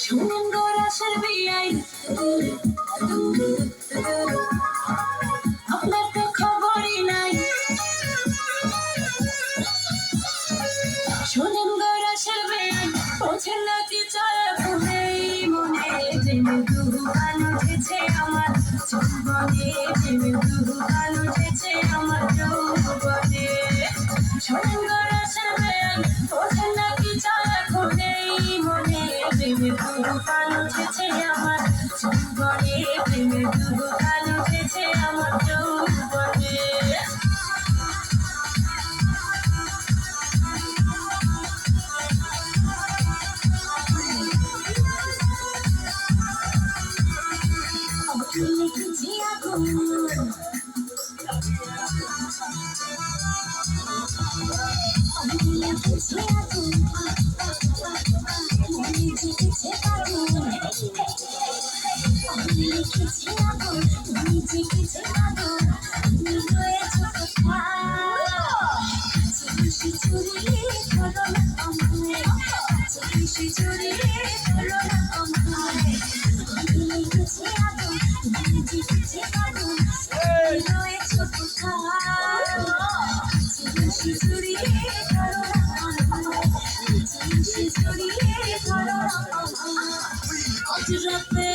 শোনেন গো রাসের বিয়াই, আপনার তো খবরই নাই। শোনেন গো রাসের বিয়াই, বোঝেন নাকি চলে ফোনে মনে, প্রেমের দুগান উঠেছে আমার যৌবনে, প্রেমের দুগান উঠেছে আমার যৌবনে। শোনেন গো রাসের বিয়াই, বোঝেন নাকি চলে ফোনে মনে, প্রেমের দুগান উঠেছে আমার যৌবনে, প্রেমের দুগান উঠেছে আমার যৌবনে। লিখেছি আগুন, আমি লিখেছি আগুন, মনে জেগেছে আগুন, আমি লিখেছি আগুন, মনে জেগেছে আগুন, তুমি রয়েছ কোথায়? কাছে জড়িয়ে ধরো না আমায়, কাছে জড়িয়ে ধরো না আমায়, আমি লিখেছি আগুন, মনে জেগেছে আগুন, তুমি রয়েছ কোথায়? কাছে জড়িয়ে ধরো না আমায়, কাছে জড়িয়ে ধরো না আমায়। আজ রাতে